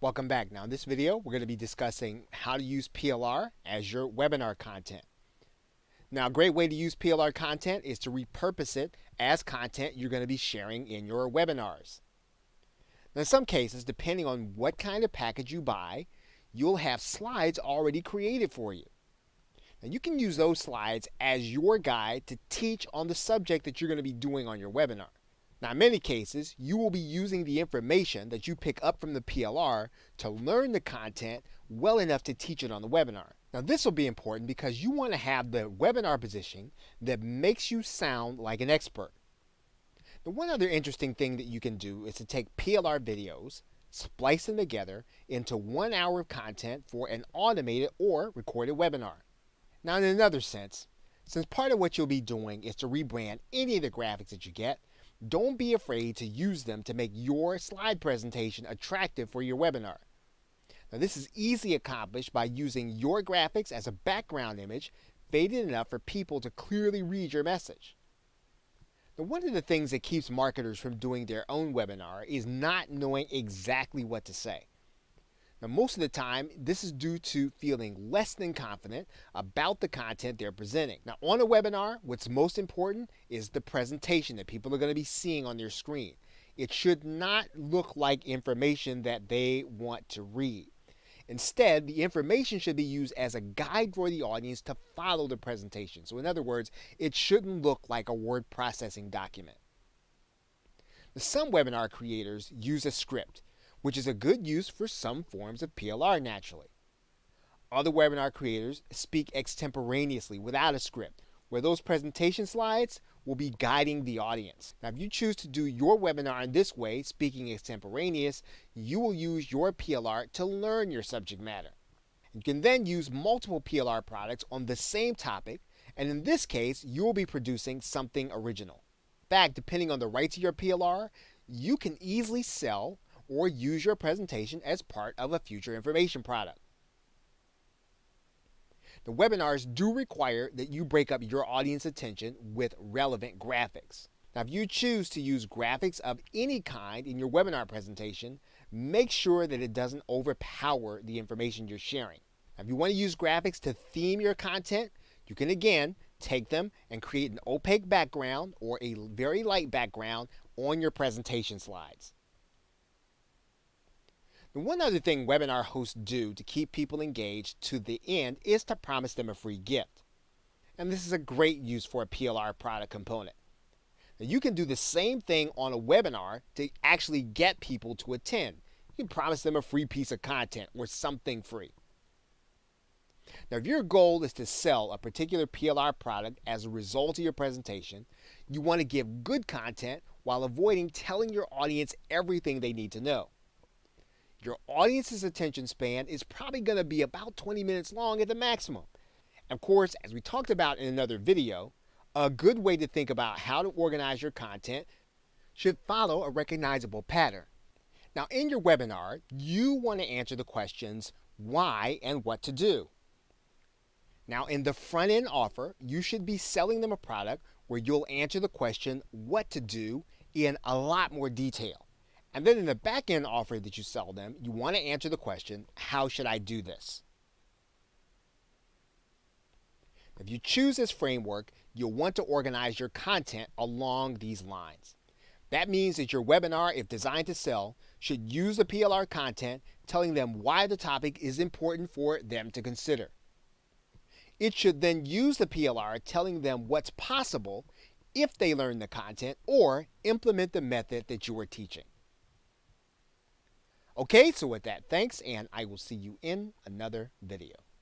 Welcome back. Now in this video, we're going to be discussing how to use PLR as your webinar content. Now a great way to use PLR content is to repurpose it as content you're going to be sharing in your webinars. Now in some cases, depending on what kind of package you buy, you'll have slides already created for you. Now you can use those slides as your guide to teach on the subject that you're going to be doing on your webinar. Now, in many cases, you will be using the information that you pick up from the PLR to learn the content well enough to teach it on the webinar. Now, this will be important because you want to have the webinar positioning that makes you sound like an expert. Now, one other interesting thing that you can do is to take PLR videos, splice them together into 1 hour of content for an automated or recorded webinar. Now, in another sense, since part of what you'll be doing is to rebrand any of the graphics that you get, don't be afraid to use them to make your slide presentation attractive for your webinar. Now, this is easily accomplished by using your graphics as a background image, faded enough for people to clearly read your message. Now, one of the things that keeps marketers from doing their own webinar is not knowing exactly what to say. Now, most of the time, this is due to feeling less than confident about the content they're presenting. Now, on a webinar, what's most important is the presentation that people are going to be seeing on their screen. It should not look like information that they want to read. Instead, the information should be used as a guide for the audience to follow the presentation. So in other words, it shouldn't look like a word processing document. Now, some webinar creators use a script, which is a good use for some forms of PLR naturally. Other webinar creators speak extemporaneously without a script, where those presentation slides will be guiding the audience. Now, if you choose to do your webinar in this way, speaking extemporaneous, you will use your PLR to learn your subject matter. You can then use multiple PLR products on the same topic, and in this case, you will be producing something original. In fact, depending on the rights of your PLR, you can easily sell or use your presentation as part of a future information product. The webinars do require that you break up your audience attention with relevant graphics. Now, if you choose to use graphics of any kind in your webinar presentation, make sure that it doesn't overpower the information you're sharing. Now, if you want to use graphics to theme your content, you can again take them and create an opaque background or a very light background on your presentation slides. And one other thing webinar hosts do to keep people engaged to the end is to promise them a free gift. And this is a great use for a PLR product component. Now, you can do the same thing on a webinar to actually get people to attend. You can promise them a free piece of content or something free. Now, if your goal is to sell a particular PLR product as a result of your presentation, you want to give good content while avoiding telling your audience everything they need to know. Your audience's attention span is probably going to be about 20 minutes long at the maximum. Of course, as we talked about in another video, a good way to think about how to organize your content should follow a recognizable pattern. Now, in your webinar, you want to answer the questions why and what to do. Now, in the front-end offer, you should be selling them a product where you'll answer the question what to do in a lot more detail. And then in the back-end offer that you sell them, you want to answer the question, how should I do this? If you choose this framework, you'll want to organize your content along these lines. That means that your webinar, if designed to sell, should use the PLR content telling them why the topic is important for them to consider. It should then use the PLR telling them what's possible if they learn the content or implement the method that you are teaching. Okay, so with that, thanks, and I will see you in another video.